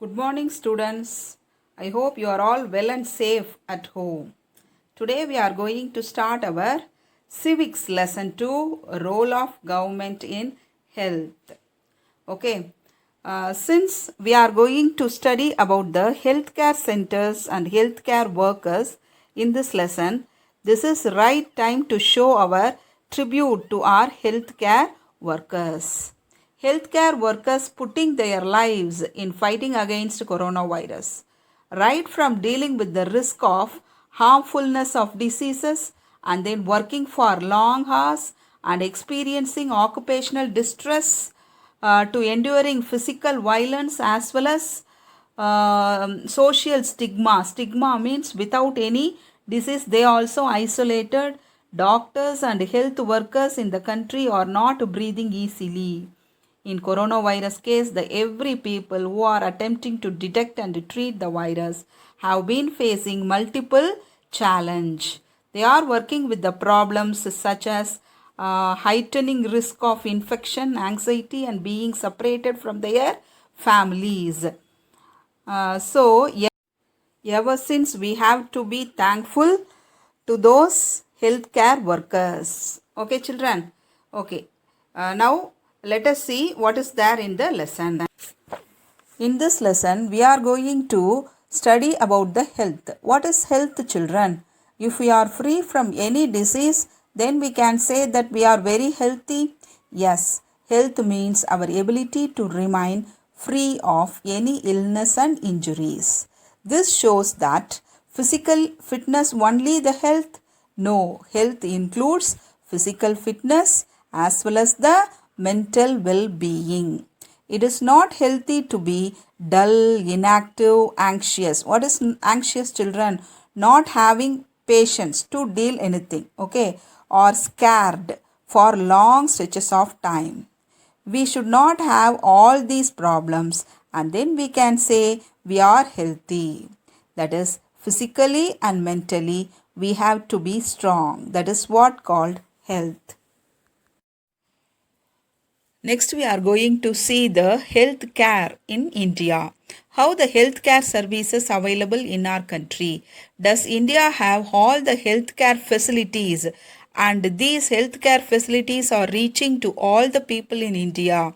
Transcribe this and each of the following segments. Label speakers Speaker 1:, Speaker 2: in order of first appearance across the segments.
Speaker 1: Good morning, students. I hope you are all well and safe at home. Today we are going to start our civics lesson 2, role of government in health. Okay. Since we are going to study about the healthcare centers and healthcare workers in this lesson, this is right time to show our tribute to our healthcare workers. Healthcare workers putting their lives in fighting against coronavirus, right from dealing with the risk of harmfulness of diseases and then working for long hours and experiencing occupational distress to enduring physical violence as well as social stigma. Stigma means without any disease, they also isolated. Doctors and health workers in the country are not breathing easily. In coronavirus case, the every people who are attempting to detect and treat the virus have been facing multiple challenge. They are working with the problems such as heightening risk of infection, anxiety, and being separated from their families. Ever since we have to be thankful to those healthcare workers. Okay, children. Okay. Now let us see what is there in the lesson. In this lesson, we are going to study about the health. What is health, children? If we are free from any disease, then we can say that we are very healthy. Yes, health means our ability to remain free of any illness and injuries. This shows that physical fitness only the health? No, health includes physical fitness as well as the mental well-being. It is not healthy to be dull, inactive, anxious. What is anxious, children? Not having patience to deal anything, okay, or scared for long stretches of time. We should not have all these problems and then we can say we are healthy. That is, physically and mentally we have to be strong. That is what called health. Next, we are going to see the health care in India. How the healthcare services available in our country. Does India have all the healthcare facilities? And these healthcare facilities are reaching to all the people in India.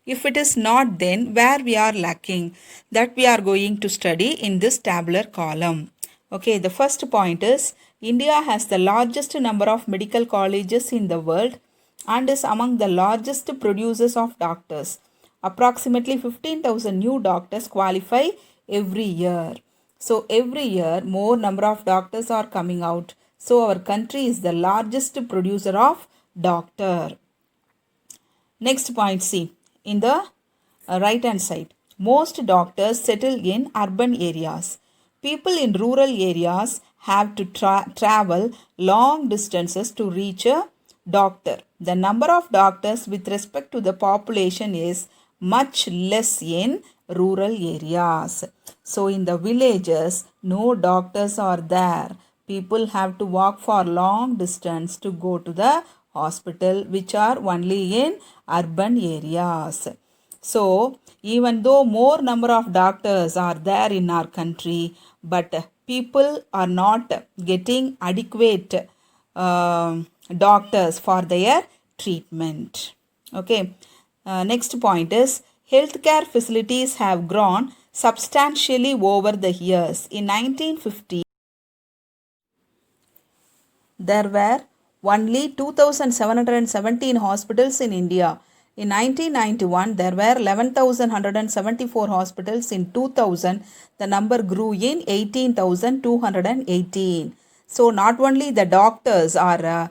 Speaker 1: If it is not, then where we are lacking? That we are going to study in this tabular column. Okay, the first point is India has the largest number of medical colleges in the world and is among the largest producers of doctors. Approximately 15,000 new doctors qualify every year. So every year more number of doctors are coming out. So our country is the largest producer of doctor. Next point, see in the right hand side. Most doctors settle in urban areas. People in rural areas have to travel long distances to reach a doctor. The number of doctors with respect to the population is much less in rural areas. So in the villages, no doctors are there. People have to walk for long distance to go to the hospital, which are only in urban areas. So even though more number of doctors are there in our country, but people are not getting adequate doctors for their treatment. Okay. Next point is healthcare facilities have grown substantially over the years. In 1950, there were only 2,717 hospitals in India. In 1991, there were 11,174 hospitals. In 2000, the number grew in 18,218. So, not only the doctors are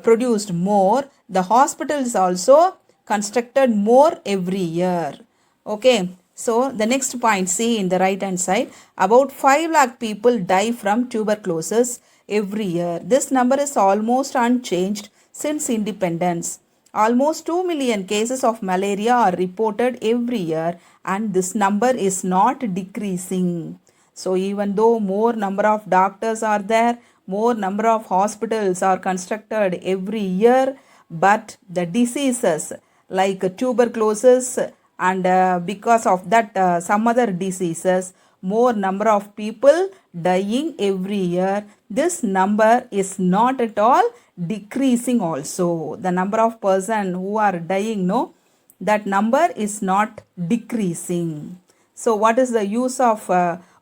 Speaker 1: produced more, the hospitals also constructed more every year. Okay. So, the next point, see in the right hand side, about 5 lakh people die from tuberculosis every year. This number is almost unchanged since independence. Almost 2 million cases of malaria are reported every year and this number is not decreasing. So even though more number of doctors are there, more number of hospitals are constructed every year, but the diseases like tuberculosis and because of that some other diseases, more number of people dying every year. This number is not at all decreasing also. The number of person who are dying, no, that number is not decreasing. So what is the use of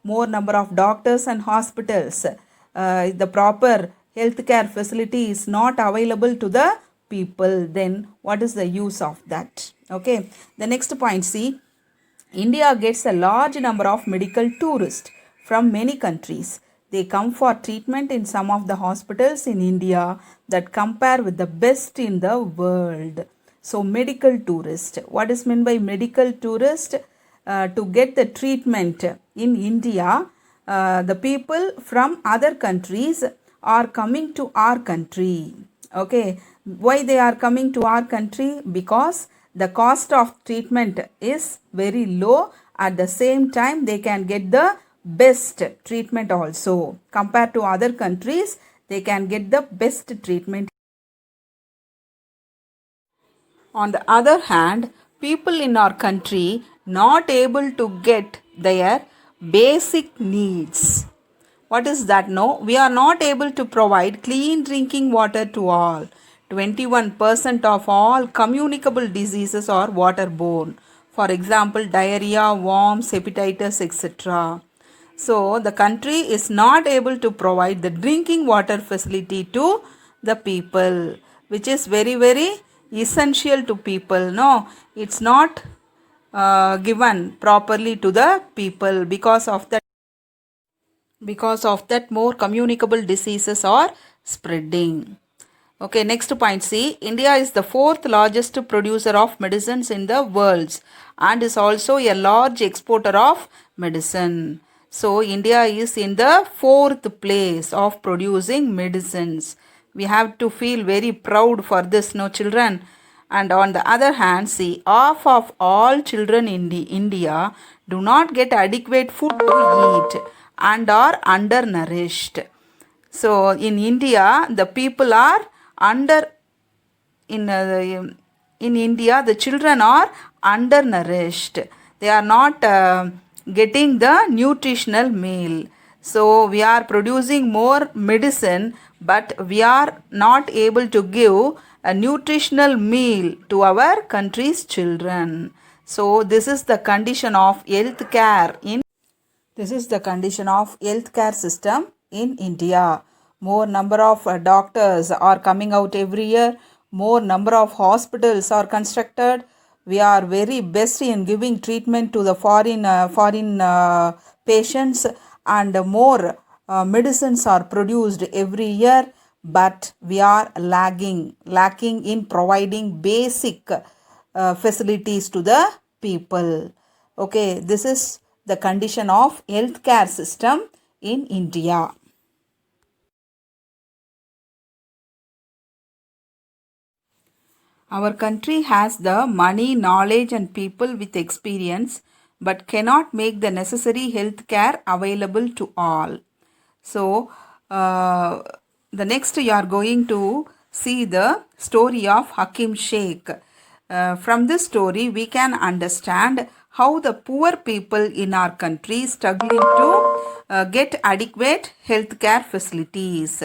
Speaker 1: more number of doctors and hospitals? The proper healthcare facility is not available to the people, then what is the use of that? Okay, the next point, see, India gets a large number of medical tourists from many countries. They come for treatment in some of the hospitals in India that compare with the best in the world. So, medical tourist. What is meant by medical tourist? To get the treatment in India, the people from other countries are coming to our country. Okay, why they are coming to our country? Because the cost of treatment is very low. At the same time, they can get the best treatment also. Compared to other countries, they can get the best treatment. On the other hand, people in our country not able to get their basic needs. What is that? No, we are not able to provide clean drinking water to all. 21% of all communicable diseases are waterborne. For example, diarrhea, worms, hepatitis, etc. So, the country is not able to provide the drinking water facility to the people, which is very, very essential to people. No, it's not given properly to the people. Because of that, more communicable diseases are spreading. Okay, next point, see, India is the fourth largest producer of medicines in the world and is also a large exporter of medicine. So, India is in the fourth place of producing medicines. We have to feel very proud for this, no, children? And on the other hand, see, half of all children in India do not get adequate food to eat and are undernourished. So, in India, the people are under in India, the children are undernourished. They are not getting the nutritional meal. So we are producing more medicine, but we are not able to give a nutritional meal to our country's children. So this is the condition of health care in healthcare system in India. More number of doctors are coming out every year. More number of hospitals are constructed. We are very best in giving treatment to the foreign patients, and more medicines are produced every year. But we are lacking in providing basic facilities to the people. Okay, this is the condition of healthcare system in India. Our country has the money, knowledge and people with experience but cannot make the necessary health care available to all. So, the next you are going to see the story of Hakim Sheikh. From this story, we can understand how the poor people in our country struggling to get adequate healthcare facilities.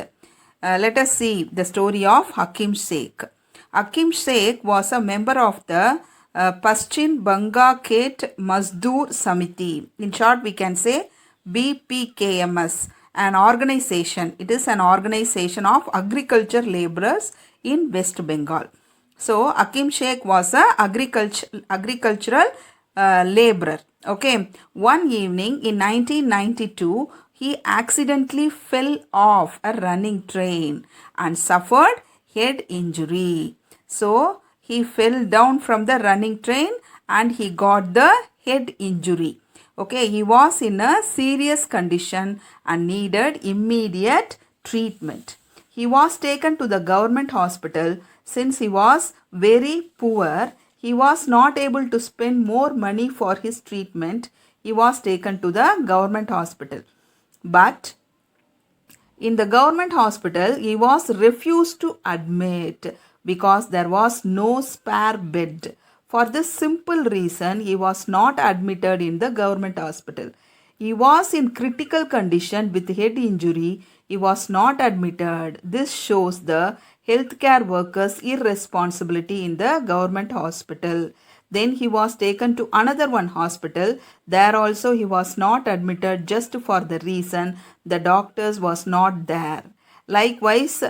Speaker 1: Let us see the story of Hakim Sheikh. Hakim Sheikh was a member of the Paschim Banga Khet Mazdoor Samiti. In short, we can say BPKMS, an organization. It is an organization of agriculture laborers in West Bengal. So, Hakim Sheikh was a agricultural laborer. Okay. One evening in 1992, he accidentally fell off a running train and suffered head injury. So, he fell down from the running train and he got the head injury. Okay, he was in a serious condition and needed immediate treatment. He was taken to the government hospital. Since he was very poor, he was not able to spend more money for his treatment. He was taken to the government hospital. But in the government hospital, he was refused to admit because there was no spare bed For this simple reason, he was not admitted in the government hospital. He was in critical condition with head injury. He was not admitted. This shows the healthcare workers' irresponsibility in the government hospital. Then he was taken to another one hospital. There also he was not admitted just for the reason the doctors was not there. Likewise,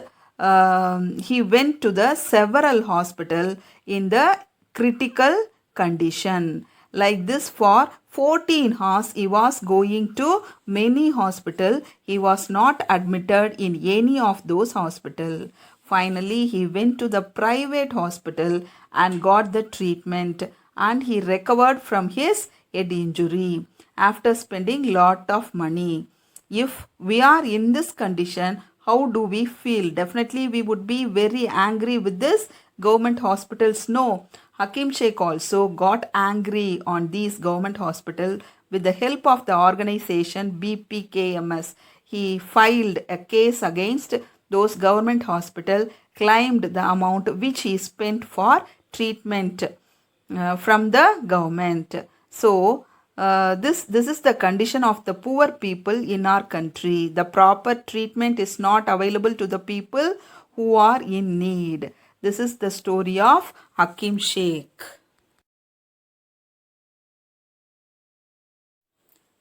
Speaker 1: he went to the several hospital in the critical condition. Like this, for 14 hours he was going to many hospital. He was not admitted in any of those hospital. Finally, he went to the private hospital and got the treatment, and he recovered from his head injury after spending lot of money. If we are in this condition, how do we feel? Definitely we would be very angry with this government hospitals. No, Hakim Sheikh also got angry on these government hospital. With the help of the organization BPKMS, he filed a case against those government hospital, claimed the amount which he spent for treatment from the government. So this is the condition of the poor people in our country. The proper treatment is not available to the people who are in need. This is the story of Hakim Sheikh.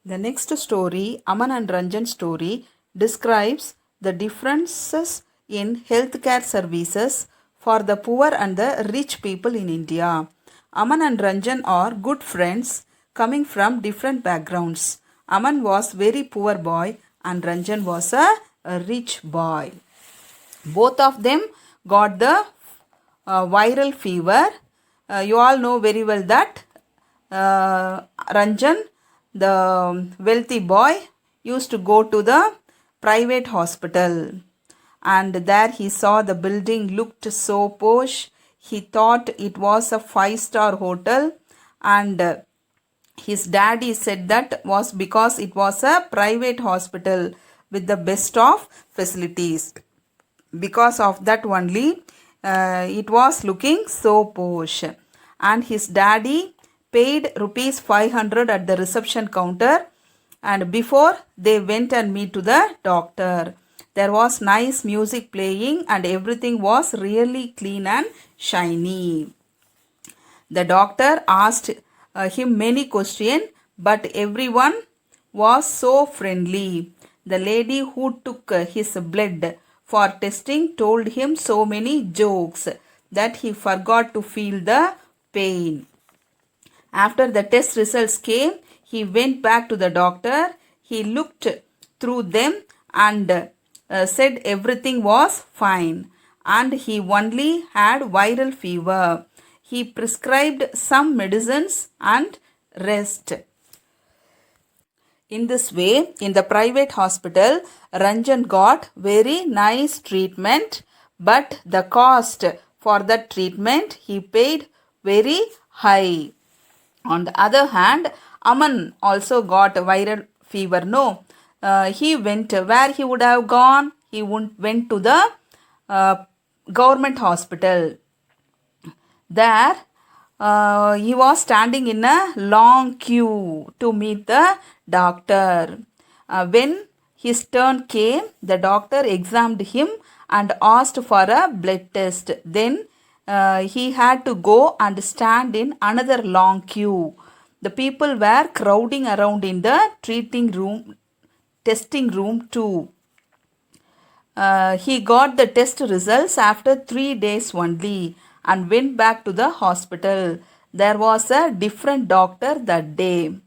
Speaker 1: The next story, Aman and Ranjan story, describes the differences in healthcare services for the poor and the rich people in India. Aman and Ranjan are good friends coming from different backgrounds. Aman was very poor boy and Ranjan was a rich boy. Both of them got the viral fever. You all know very well that Ranjan, the wealthy boy, used to go to the private hospital, and there he saw the building looked so posh. He thought it was a 5-star hotel, and his daddy said that was because it was a private hospital with the best of facilities. Because of that only, it was looking so posh. And his daddy paid rupees 500 at the reception counter, and before they went and meet to the doctor. There was nice music playing and everything was really clean and shiny. The doctor asked him many questions, but everyone was so friendly. The lady who took his blood for testing told him so many jokes that he forgot to feel the pain. After the test results came, he went back to the doctor. He looked through them and said everything was fine, and he only had viral fever. He prescribed some medicines and rest. In this way, in the private hospital, Ranjan got very nice treatment, but the cost for that treatment he paid very high. On the other hand, Aman also got viral fever. No, he went where he would have gone. He went to the government hospital. There, he was standing in a long queue to meet the doctor. When his turn came, the doctor examined him and asked for a blood test. Then he had to go and stand in another long queue. The people were crowding around in the testing room too. He got the test results after 3 days only and went back to the hospital. There was a different doctor that day.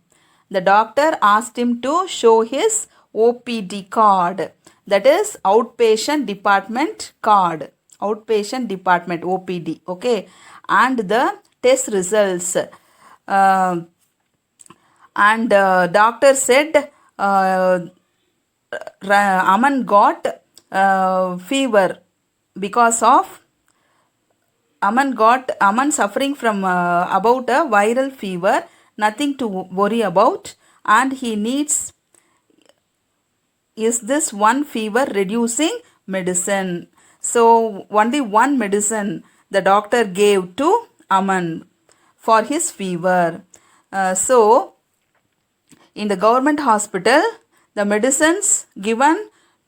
Speaker 1: The doctor asked him to show his OPD card, that is outpatient department card. Outpatient department OPD, okay, and the test results. And doctor said Aman got fever because of Aman suffering from about a viral fever, nothing to worry about, and he needs is this one fever reducing medicine. So only one medicine the doctor gave to Aman. for his fever. So, in the government hospital, the medicines given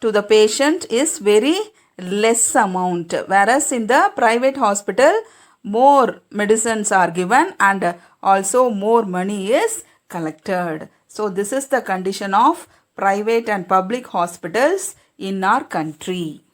Speaker 1: to the patient is very less amount, whereas in the private hospital, more medicines are given and also more money is collected. So, this is the condition of private and public hospitals in our country.